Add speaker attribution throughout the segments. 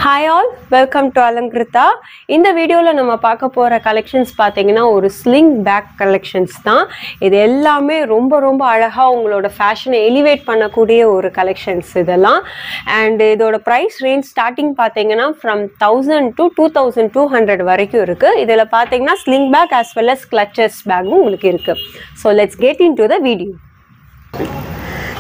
Speaker 1: Hi all, welcome to Alankrita. In the video la nama paaka pora collections pathina oru sling bag collections dhaan. Idu ellame romba alaga ungaloda fashion elevate pannakoodiya oru collections idella, and idoda price range starting pathina from 1000 to 2200 varaikku irukku. Idella pathina sling bag as well as clutches bag ungalku irukku. So let's get into the video.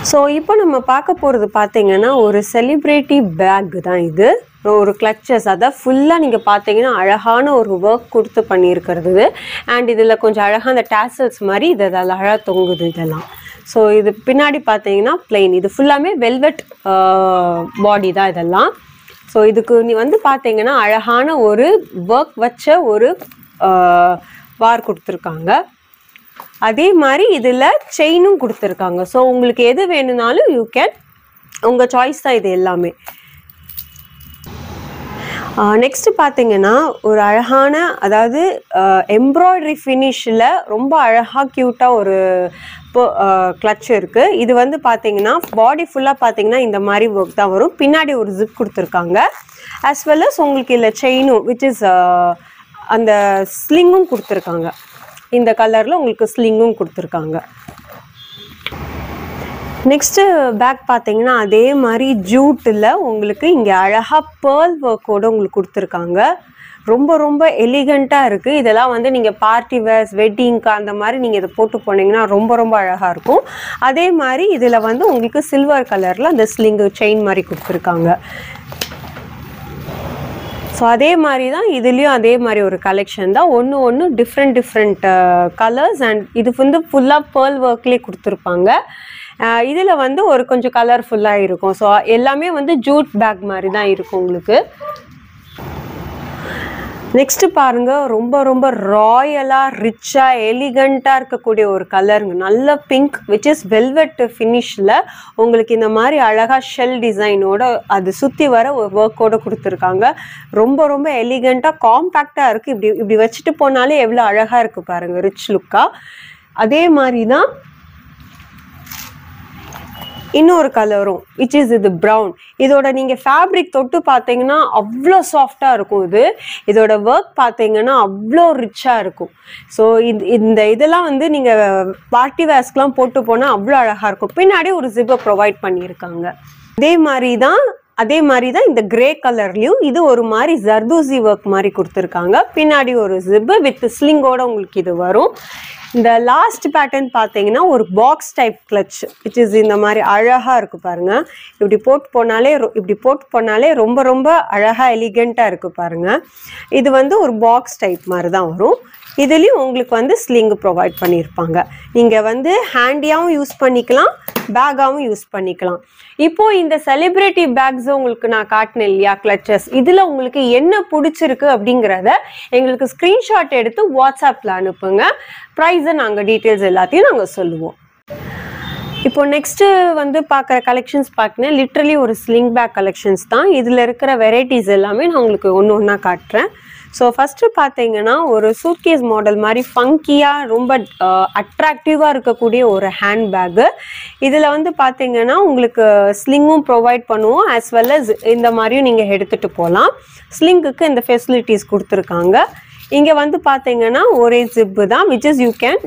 Speaker 1: So இப்போ நம்ம பார்க்க போறது பாத்தீங்கன்னா ஒரு celebrity back தான் இது. ஒரு clutches அத ஃபுல்லா நீங்க பாத்தீங்கன்னா அழகான ஒரு வர்க் கொடுத்து பண்ணியிருக்கிறது. and இதுல கொஞ்சம் அழகா அந்த டாசல்ஸ் மாதிரி இதெல்லாம் அழகா தொங்குது இதெல்லாம். சோ இது பின்னாடி பாத்தீங்கன்னா plain, இது ஃபுல்லாமே வெல்வெட் பாடி தான் இதெல்லாம். சோ இதுக்கு நீ வந்து பாத்தீங்கன்னா அழகான ஒரு வர்க் வச்ச ஒரு வார் கொடுத்திருக்காங்க. அதே மாதிரி இதுல செயினும் கொடுத்திருக்காங்க. சோ உங்களுக்கு எது வேணும்னாலும் you can, உங்க சாய்ஸ் தான் இது எல்லாமே. நெக்ஸ்ட் பாத்தீங்கன்னா ஒரு அழகான, அதாவது எம்ப்ராய்டரி ஃபினிஷ்ல ரொம்ப அழகா கியூட்டா ஒரு கிளட்ச் இருக்கு. இது வந்து பாத்தீங்கன்னா பாடி ஃபுல்லா பாத்தீங்கன்னா இந்த மாதிரி ஒர்க் தான் வரும். பின்னாடி ஒரு ஜிப் கொடுத்திருக்காங்க. as well as உங்களுக்கு இல்ல செயினும் which is அந்த ஸ்லிங்கும் கொடுத்திருக்காங்க. இந்த கலர்ல உங்களுக்கு ஸ்லிங்கும் கொடுத்திருக்காங்க. நெக்ஸ்ட் பேக் பாத்தீங்கன்னா அதே மாதிரி ஜூட்ல உங்களுக்கு இங்க அழகா pearl workோட உங்களுக்கு கொடுத்திருக்காங்க. ரொம்ப எலிகண்டா இருக்கு. இதெல்லாம் வந்து நீங்க பார்ட்டி வேர்ஸ், வெட்டிங்க்கு அந்த மாதிரி நீங்க இத போட்டு போனீங்கன்னா ரொம்ப அழகா இருக்கும். அதே மாதிரி இதுல வந்து உங்களுக்கு சில்வர் கலர்ல அந்த ஸ்லிங் செயின் மாதிரி கொடுத்திருக்காங்க. ஸோ அதே மாதிரி தான் இதுலேயும் அதே மாதிரி ஒரு கலெக்ஷன் தான். ஒன்று டிஃப்ரெண்ட் கலர்ஸ், அண்ட் இது வந்து ஃபுல்லாக பேர்ல் ஒர்க்லேயே கொடுத்துருப்பாங்க. இதில் வந்து ஒரு கொஞ்சம் கலர்ஃபுல்லாக இருக்கும். ஸோ எல்லாமே வந்து ஜூட் பேக் மாதிரி தான் இருக்கும் உங்களுக்கு. நெக்ஸ்ட் பாருங்க, ரொம்ப ராயலா ரிச்சா எலிகண்டா இருக்கக்கூடிய ஒரு கலருங்க. நல்ல பிங்க் விச் இஸ் வெல்வெட் ஃபினிஷ்ல உங்களுக்கு இந்த மாதிரி அழகா ஷெல் டிசைனோட அது சுத்தி வர ஒரு ஒர்க்கோட கொடுத்துருக்காங்க. ரொம்ப எலிகண்டா காம்பாக்டா இருக்கு. இப்படி வச்சுட்டு போனாலே எவ்வளவு அழகா இருக்கு பாருங்க, ரிச் லுக்கா. அதே மாதிரி தான் இன்னொரு கலரும் which is இது brown. இதோட நீங்க ஃபேப்ரிக் தொட்டு பாத்தீங்கன்னா அவ்வளோ சாஃப்டா இருக்கும். இதோட ஒர்க் பாத்தீங்கன்னா அவ்வளோ ரிச்சா இருக்கும். ஸோ இந்த இதெல்லாம் வந்து நீங்க பார்ட்டி வேர்ஸ்க்குலாம் போட்டு போனா அவ்வளோ அழகா இருக்கும். பின்னாடி ஒரு ஜிப்பை ப்ரொவைட் பண்ணியிருக்காங்க. அதே மாதிரி தான் இந்த கிரே கலர்லயும் இது ஒரு மாதிரி ஜர்தோசி ஒர்க் மாதிரி கொடுத்துருக்காங்க. பின்னாடி ஒரு ஜிப் வித் ஸ்லிங்கோட உங்களுக்கு இது வரும். இந்த லாஸ்ட் பேட்டர்ன் பார்த்தீங்கன்னா ஒரு box type clutch which is இந்த மாதிரி அழகா இருக்கு பாருங்க. இப்படி போட்டு போனாலே ரொம்ப அழகா எலிகண்டா இருக்கு பாருங்க. இது வந்து ஒரு பாக்ஸ் டைப் மாதிரி தான் வரும். இதுலயும் உங்களுக்கு வந்து ஸ்லிங் ப்ரொவைட் பண்ணியிருப்பாங்க. நீங்க வந்து ஹேண்டியாவும் யூஸ் பண்ணிக்கலாம், பேக்காவும் யூஸ் பண்ணிக்கலாம். இப்போ இந்த செலிபிரிட்டி பேக்ஸ் உங்களுக்கு நான் காட்டினேன் இல்லையா, கிளச்சஸ், இதுல உங்களுக்கு என்ன பிடிச்சிருக்கு அப்படிங்கிறத எங்களுக்கு ஸ்கிரீன்ஷாட் எடுத்து வாட்ஸ்அப்ல அனுப்புங்க. ப்ரைஸை நாங்கள் டீட்டெயில்ஸ் எல்லாத்தையும் நாங்கள் சொல்லுவோம். இப்போ நெக்ஸ்ட் வந்து பார்க்குற கலெக்ஷன்ஸ் பார்த்தீங்கன்னா லிட்ரலி ஒரு ஸ்லிங் பேக் கலெக்ஷன்ஸ் தான். இதில் இருக்கிற வெரைட்டிஸ் எல்லாமே நான் உங்களுக்கு ஒன்றா காட்டுறேன். ஸோ ஃபஸ்ட்டு பார்த்தீங்கன்னா ஒரு சூட்கேஸ் மாடல் மாதிரி ஃபங்கியாக ரொம்ப அட்ராக்டிவாக இருக்கக்கூடிய ஒரு ஹேண்ட் பேக்கு. இதில் வந்து பார்த்தீங்கன்னா உங்களுக்கு ஸ்லிங்கும் ப்ரொவைட் பண்ணுவோம், ஆஸ் வெல் அஸ் இந்த மாதிரியும் நீங்கள் எடுத்துகிட்டு போகலாம். ஸ்லிங்குக்கு இந்த ஃபெசிலிட்டிஸ் கொடுத்துருக்காங்க. இங்கே வந்து பார்த்தீங்கன்னா ஒரே ஜிப்பு தான் which is you can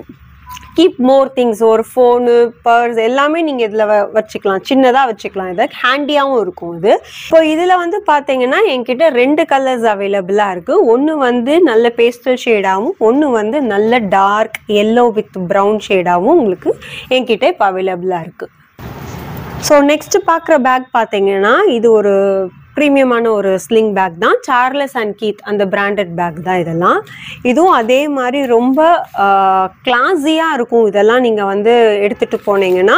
Speaker 1: keep more things, ஒரு ஃபோனு, பர்ஸ் எல்லாமே நீங்கள் இதில் வச்சுக்கலாம், சின்னதாக வச்சுக்கலாம். இதை ஹேண்டியாகவும் இருக்கும் இது. இப்போ இதில் வந்து பார்த்தீங்கன்னா என்கிட்ட 2 கலர்ஸ் அவைலபிளாக இருக்குது. ஒன்று வந்து நல்ல பேஸ்டல் ஷேடாகவும், ஒன்று வந்து நல்ல டார்க் எல்லோ வித் ப்ரௌன் ஷேடாகவும் உங்களுக்கு என்கிட்ட இப்போ அவைலபிளாக இருக்குது. ஸோ நெக்ஸ்ட் பார்க்குற பேக் பார்த்தீங்கன்னா இது ஒரு ப்ரீமியமான ஒரு ஸ்லிங் பேக் தான். சார்லஸ் அண்ட் கீத் அந்த பிராண்டட் பேக் தான் இதெல்லாம். இதுவும் அதே மாதிரி ரொம்ப கிளாஸியாக இருக்கும். இதெல்லாம் நீங்கள் வந்து எடுத்துகிட்டு போனீங்கன்னா.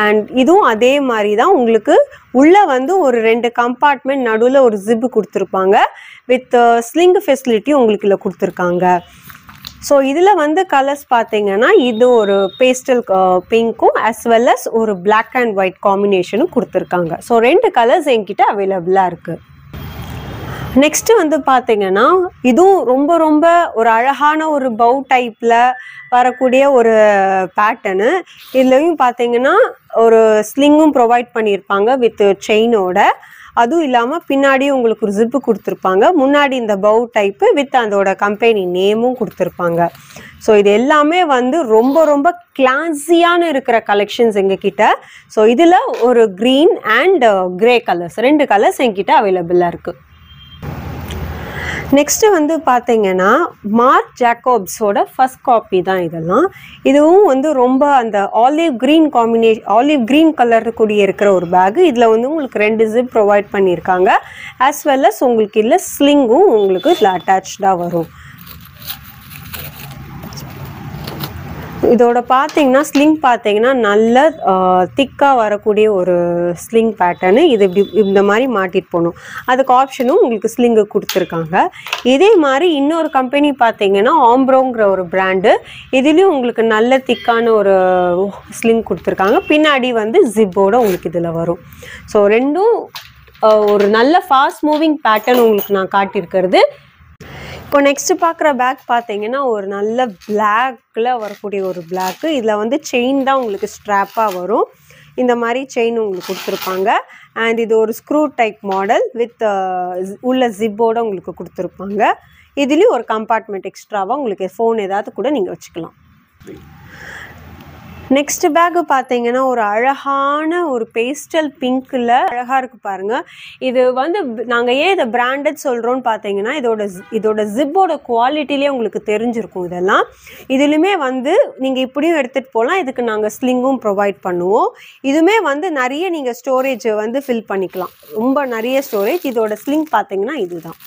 Speaker 1: அண்ட் இதுவும் அதே மாதிரி தான் உங்களுக்கு உள்ளே வந்து ஒரு 2 கம்பார்ட்மெண்ட், நடுவில் ஒரு ஜிப்பு கொடுத்துருப்பாங்க. வித் ஸ்லிங் ஃபெசிலிட்டி உங்களுக்கு இல்லை கொடுத்துருக்காங்க. ஸோ இதில் வந்து கலர்ஸ் பார்த்தீங்கன்னா இது ஒரு பேஸ்டல் பிங்க்கும் as well as ஒரு பிளாக் அண்ட் ஒயிட் காம்பினேஷனும் கொடுத்துருக்காங்க. ஸோ 2 கலர்ஸ் என்கிட்ட அவைலபிளாக இருக்குது. நெக்ஸ்ட் வந்து பார்த்தீங்கன்னா இதுவும் ரொம்ப ஒரு அழகான ஒரு பவு டைப்பில் வரக்கூடிய ஒரு பேட்டர்னு. இதுலையும் பார்த்தீங்கன்னா ஒரு ஸ்லிங்கும் ப்ரொவைட் பண்ணியிருப்பாங்க வித் செயினோட. அதுவும் இல்லாமல் பின்னாடி உங்களுக்கு ஒரு ஜிப்பு கொடுத்துருப்பாங்க. முன்னாடி இந்த பவு டைப்பு வித் அதோட கம்பெனி நேமும் கொடுத்துருப்பாங்க. ஸோ இது எல்லாமே வந்து ரொம்ப ரொம்ப கிளாஸியான இருக்கிற கலெக்ஷன்ஸ் எங்ககிட்ட. ஸோ இதில் ஒரு green and grey colours 2 colours எங்கிட்ட அவைலபிளாக இருக்குது. நெக்ஸ்ட்டு வந்து பார்த்தீங்கன்னா மார்க் ஜாக்கோப்ஸோட ஃபர்ஸ்ட் காப்பி தான் இதெல்லாம். இதுவும் வந்து ரொம்ப அந்த ஆலிவ் க்ரீன் கலர் கூடிய இருக்கிற ஒரு பேகு. இதில் வந்து உங்களுக்கு 2 ஜிப் ப்ரொவைட் பண்ணியிருக்காங்க. ஆஸ் வெல் அஸ் உங்களுக்கு இல்லை ஸ்லிங்கும் உங்களுக்கு இதில் அட்டாச்சாக வரும். இதோட பார்த்தீங்கன்னா ஸ்லிங் பார்த்தீங்கன்னா நல்ல திக்காக வரக்கூடிய ஒரு ஸ்லிங் பேட்டர்னு. இது இப்படி இந்த மாதிரி மாட்டிட்டு போகணும். அதுக்கு ஆப்ஷனும் உங்களுக்கு ஸ்லிங்கு கொடுத்துருக்காங்க. இதே மாதிரி இன்னொரு கம்பெனி பார்த்தீங்கன்னா ஆம்ப்ரோங்கிற ஒரு பிராண்டு. இதுலேயும் உங்களுக்கு நல்ல திக்கான ஒரு ஸ்லிங் கொடுத்துருக்காங்க. பின்னாடி வந்து ஜிப்போட உங்களுக்கு இதில் வரும். ஸோ ரெண்டும் ஒரு நல்ல ஃபாஸ்ட் மூவிங் பேட்டர்ன் உங்களுக்கு நான் காட்டியிருக்கிறது. இப்போ நெக்ஸ்ட் பார்க்குற பேக் பார்த்தீங்கன்னா ஒரு நல்ல பிளாக்ல வரக்கூடிய ஒரு பிளாக்கு. இதில் வந்து செயின் தான் உங்களுக்கு ஸ்ட்ராப்பாக வரும். இந்த மாதிரி செயின் உங்களுக்கு கொடுத்துருப்பாங்க. அண்ட் இது ஒரு ஸ்க்ரூ டைப் மாடல் வித் உள்ள ஜிப்போட உங்களுக்கு கொடுத்துருப்பாங்க. இதுலேயும் ஒரு கம்பார்ட்மெண்ட் எக்ஸ்ட்ராவாக உங்களுக்கு ஃபோன் ஏதாவது கூட நீங்கள் வச்சுக்கலாம். நெக்ஸ்ட் பேக்கு பார்த்தீங்கன்னா ஒரு அழகான ஒரு பேஸ்டல் பிங்க்கில் அழகாக இருக்குது பாருங்கள். இது வந்து நாங்கள் ஏன் இதை பிராண்டட் சொல்கிறோன்னு பார்த்தீங்கன்னா இதோட ஜிப்போட குவாலிட்டிலே உங்களுக்கு தெரிஞ்சிருக்கும். இதெல்லாம் இதுலையுமே வந்து நீங்கள் இப்படியும் எடுத்துகிட்டு போகலாம். இதுக்கு நாங்கள் ஸ்லிங்கும் ப்ரொவைட் பண்ணுவோம். இதுவுமே வந்து நிறைய நீங்கள் ஸ்டோரேஜ் வந்து ஃபில் பண்ணிக்கலாம். ரொம்ப நிறைய ஸ்டோரேஜ். இதோட ஸ்லிங் பார்த்தீங்கன்னா இதுதான்.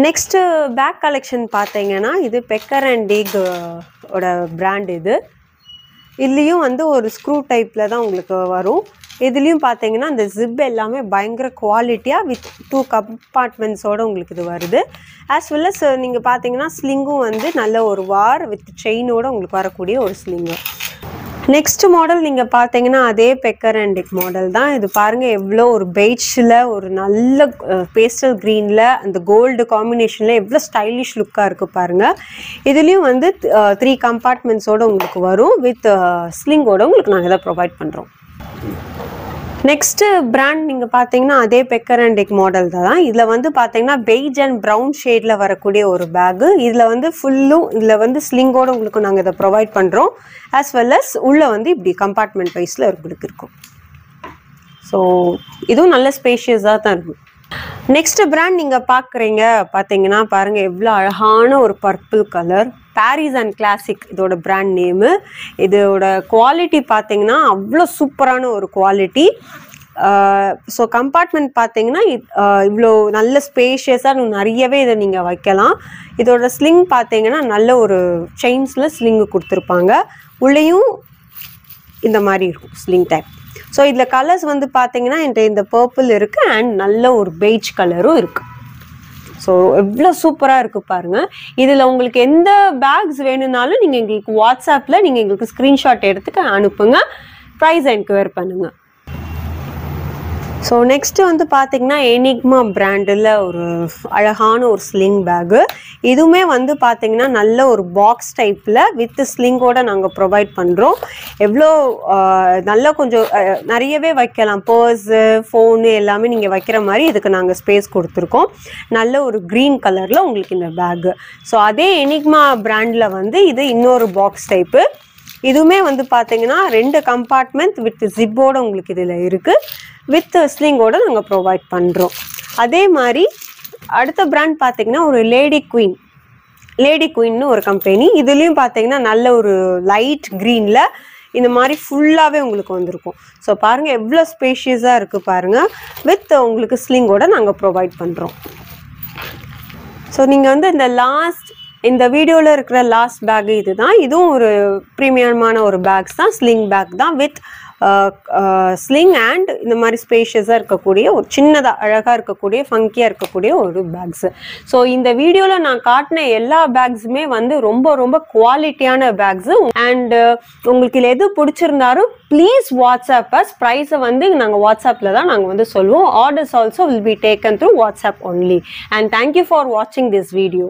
Speaker 1: நெக்ஸ்ட்டு பேக் கலெக்ஷன் பார்த்தீங்கன்னா இது பெக்கர் அண்ட் டிக் ஓட பிராண்ட். இதுலேயும் வந்து ஒரு ஸ்க்ரூ டைப்பில் தான் உங்களுக்கு வரும். இதுலேயும் பார்த்தீங்கன்னா அந்த ஜிப் எல்லாமே பயங்கர குவாலிட்டியாக வித் 2 கம்பார்ட்மெண்ட்ஸோடு உங்களுக்கு இது வருது. ஆஸ் வெல் அஸ் நீங்கள் பார்த்தீங்கன்னா ஸ்லிங்கும் வந்து நல்ல ஒரு வார் வித் செயினோடு உங்களுக்கு வரக்கூடிய ஒரு ஸ்லிங்கு. நெக்ஸ்ட் மாடல் நீங்கள் பார்த்தீங்கன்னா அதே பெக்கர் அண்ட் டிக் மாடல் தான். இது பாருங்கள் எவ்வளோ ஒரு பெய்ஜில் ஒரு நல்ல பேஸ்டல் க்ரீனில் அந்த கோல்டு காம்பினேஷனில் எவ்வளோ ஸ்டைலிஷ் லுக்காக இருக்குது பாருங்கள். இதுலேயும் வந்து 3 கம்பார்ட்மெண்ட்ஸோடு உங்களுக்கு வரும். வித் ஸ்லிங்கோடு உங்களுக்கு நாங்கள் இதை ப்ரொவைட் பண்ணுறோம். நெக்ஸ்ட்டு பிராண்ட் நீங்கள் பார்த்தீங்கன்னா அதே பெக்கர் அண்ட் டிக் மாடல் தான். இதில் வந்து பார்த்தீங்கன்னா பெய்ஜ் அண்ட் ப்ரௌன் ஷேடில் வரக்கூடிய ஒரு பேகு. இதில் வந்து ஃபுல்லும் இதில் வந்து ஸ்லிங்கோடு உங்களுக்கு நாங்கள் இதை ப்ரொவைட் பண்ணுறோம். ஆஸ் வெல் அஸ் உள்ளே வந்து இப்படி கம்பார்ட்மெண்ட் வைஸில் உங்களுக்கு இருக்கும். ஸோ இதுவும் நல்ல ஸ்பேஷியஸாக தான் இருக்கும். நெக்ஸ்ட் பிராண்ட் நீங்கள் பார்த்தீங்கன்னா பாருங்கள் எவ்வளோ அழகான ஒரு purple colour. Paris and classic இதோட பிராண்ட் நேமு. இதோட குவாலிட்டி பார்த்தீங்கன்னா அவ்வளோ சூப்பரான ஒரு குவாலிட்டி. ஸோ கம்பார்ட்மெண்ட் பார்த்தீங்கன்னா இவ்வளோ நல்ல ஸ்பேஷியஸாக நிறையவே இதை நீங்கள் வைக்கலாம். இதோட ஸ்லிங் பார்த்தீங்கன்னா நல்ல ஒரு செயின்ஸில் ஸ்லிங்கு கொடுத்துருப்பாங்க. உள்ளேயும் இந்த மாதிரி இருக்கும் ஸ்லிங் டைப். ஸோ இதில் கலர்ஸ் வந்து பார்த்தீங்கன்னா இந்த பர்பிள் இருக்குது அண்ட் நல்ல ஒரு பெய்ஜ் கலரும் இருக்குது. ஸோ எவ்வளோ சூப்பராக இருக்குது பாருங்கள். இதில் உங்களுக்கு எந்த பேக்ஸ் வேணும்னாலும் நீங்கள் எங்களுக்கு வாட்ஸ்அப்பில் நீங்கள் எங்களுக்கு ஸ்க்ரீன்ஷாட் எடுத்துக்க அனுப்புங்க. ப்ரைஸ் என்கொயர் பண்ணுங்கள். ஸோ நெக்ஸ்ட்டு வந்து பார்த்தீங்கன்னா எனிக்மா பிராண்டில் ஒரு அழகான ஒரு ஸ்லிங் பேகு. இதுவுமே வந்து பார்த்தீங்கன்னா நல்ல ஒரு பாக்ஸ் டைப்பில் வித் ஸ்லிங்கோடு நாங்கள் ப்ரொவைட் பண்ணுறோம். எவ்வளோ நல்லா கொஞ்சம் நிறையவே வைக்கலாம். பர்ஸு ஃபோனு எல்லாமே நீங்கள் வைக்கிற மாதிரி இதுக்கு நாங்கள் ஸ்பேஸ் கொடுத்துருக்கோம். நல்ல ஒரு க்ரீன் கலரில் உங்களுக்கு இந்த பேகு. ஸோ அதே எனிக்மா பிராண்டில் வந்து இது இன்னொரு பாக்ஸ் டைப்பு. இதுவுமே வந்து பார்த்தீங்கன்னா 2 கம்பார்ட்மெண்ட் வித் ஜிப்போடு உங்களுக்கு இதில் இருக்குது. வித் ஸ்லிங்கோடு நாங்கள் ப்ரொவைட் பண்ணுறோம். அதே மாதிரி அடுத்த பிராண்ட் பார்த்தீங்கன்னா ஒரு லேடி குயின்னு ஒரு கம்பெனி. இதுலேயும் பார்த்தீங்கன்னா நல்ல ஒரு லைட் க்ரீனில் இந்த மாதிரி ஃபுல்லாகவே உங்களுக்கு வந்திருக்கும். ஸோ பாருங்கள் எவ்வளோ ஸ்பேஷியஸாக இருக்குது பாருங்கள். வித் உங்களுக்கு ஸ்லிங்கோடு நாங்கள் ப்ரொவைட் பண்ணுறோம். ஸோ நீங்கள் வந்து இந்த வீடியோவில் இருக்கிற லாஸ்ட் பேக் இதுதான். இதுவும் ஒரு ப்ரீமியமான ஒரு பேக்ஸ் தான். ஸ்லிங் பேக் தான் வித் ஸ்லிங் அண்ட் இந்த மாதிரி ஸ்பேஷியஸாக இருக்கக்கூடிய ஒரு சின்னதாக அழகாக இருக்கக்கூடிய ஃபங்கியாக இருக்கக்கூடிய ஒரு பேக்ஸு. ஸோ இந்த வீடியோவில் நான் காட்டின எல்லா பேக்ஸுமே வந்து ரொம்ப ரொம்ப குவாலிட்டியான பேக்ஸு. அண்டு உங்களுக்கு இதில் எது பிடிச்சிருந்தாலும் ப்ளீஸ் வாட்ஸ்அப் அஸ். ப்ரைஸை வந்து நாங்கள் வாட்ஸ்அப்பில் தான் நாங்கள் வந்து சொல்லுவோம். Orders also will be taken through WhatsApp only. And thank you for வாட்சிங் திஸ் வீடியோ.